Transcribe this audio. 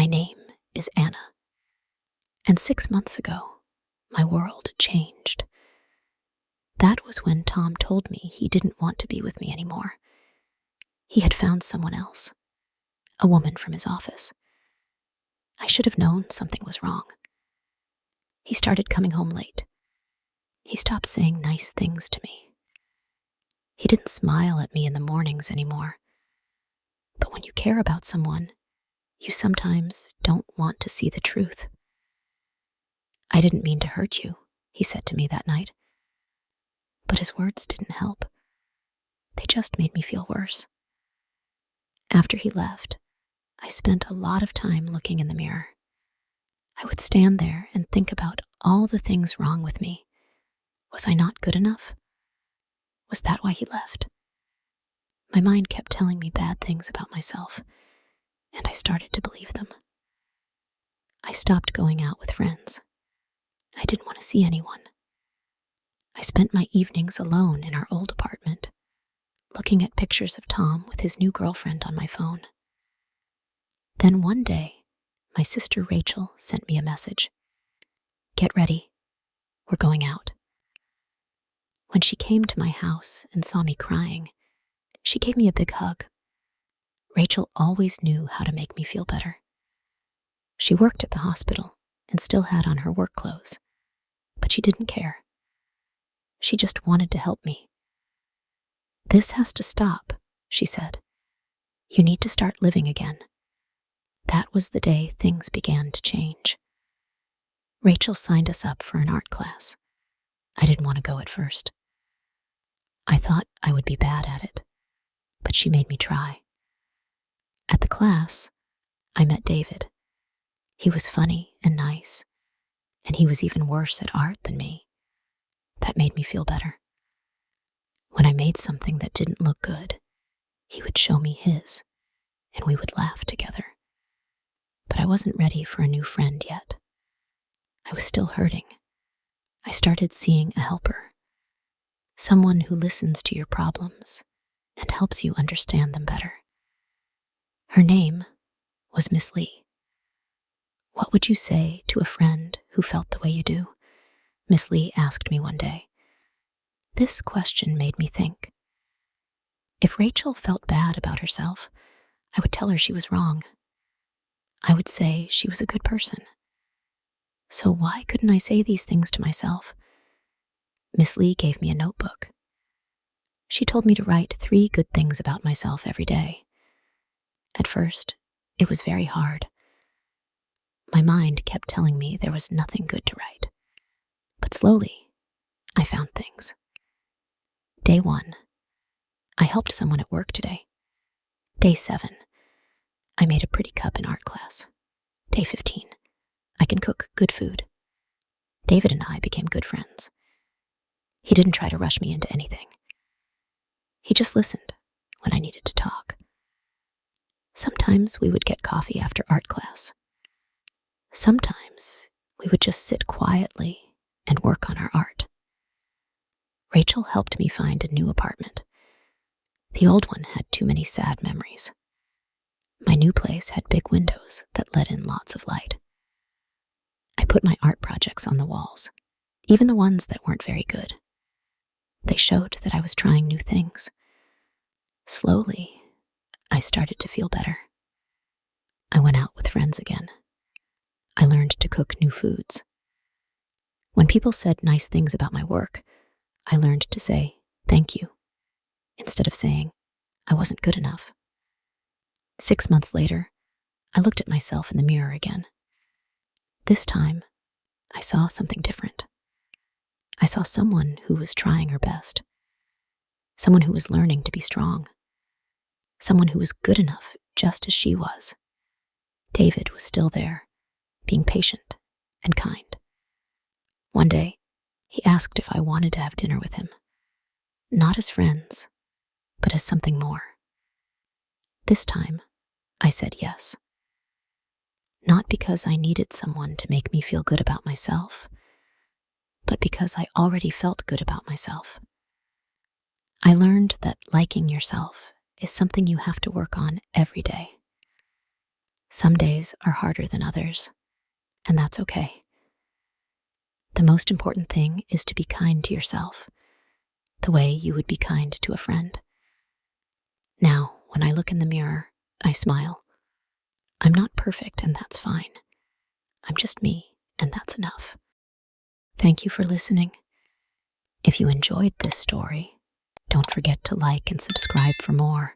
My name is Anna. And 6 months ago, my world changed. That was when Tom told me he didn't want to be with me anymore. He had found someone else, a woman from his office. I should have known something was wrong. He started coming home late. He stopped saying nice things to me. He didn't smile at me in the mornings anymore. But when you care about someone, you sometimes don't want to see the truth. I didn't mean to hurt you, he said to me that night. But his words didn't help. They just made me feel worse. After he left, I spent a lot of time looking in the mirror. I would stand there and think about all the things wrong with me. Was I not good enough? Was that why he left? My mind kept telling me bad things about myself, and I started to believe them. I stopped going out with friends. I didn't want to see anyone. I spent my evenings alone in our old apartment, looking at pictures of Tom with his new girlfriend on my phone. Then one day, my sister Rachel sent me a message. "Get ready. We're going out." When she came to my house and saw me crying, she gave me a big hug. Rachel always knew how to make me feel better. She worked at the hospital and still had on her work clothes, but she didn't care. She just wanted to help me. "This has to stop," she said. "You need to start living again." That was the day things began to change. Rachel signed us up for an art class. I didn't want to go at first. I thought I would be bad at it, but she made me try. At the class, I met David. He was funny and nice, and he was even worse at art than me. That made me feel better. When I made something that didn't look good, he would show me his, and we would laugh together. But I wasn't ready for a new friend yet. I was still hurting. I started seeing a helper, someone who listens to your problems and helps you understand them better. Her name was Miss Lee. "What would you say to a friend who felt the way you do?" Miss Lee asked me one day. This question made me think. If Rachel felt bad about herself, I would tell her she was wrong. I would say she was a good person. So why couldn't I say these things to myself? Miss Lee gave me a notebook. She told me to write 3 good things about myself every day. At first, it was very hard. My mind kept telling me there was nothing good to write. But slowly, I found things. Day 1, I helped someone at work today. Day 7, I made a pretty cup in art class. Day 15, I can cook good food. David and I became good friends. He didn't try to rush me into anything. He just listened when I needed to talk. Sometimes we would get coffee after art class. Sometimes we would just sit quietly and work on our art. Rachel helped me find a new apartment. The old one had too many sad memories. My new place had big windows that let in lots of light. I put my art projects on the walls, even the ones that weren't very good. They showed that I was trying new things. Slowly, I started to feel better. I went out with friends again. I learned to cook new foods. When people said nice things about my work, I learned to say thank you, instead of saying I wasn't good enough. 6 months later, I looked at myself in the mirror again. This time, I saw something different. I saw someone who was trying her best. Someone who was learning to be strong. Someone who was good enough just as she was. David was still there, being patient and kind. One day, he asked if I wanted to have dinner with him. Not as friends, but as something more. This time, I said yes. Not because I needed someone to make me feel good about myself, but because I already felt good about myself. I learned that liking yourself is something you have to work on every day. Some days are harder than others, and that's okay. The most important thing is to be kind to yourself, the way you would be kind to a friend. Now, when I look in the mirror, I smile. I'm not perfect, and that's fine. I'm just me, and that's enough. Thank you for listening. If you enjoyed this story, don't forget to like and subscribe for more.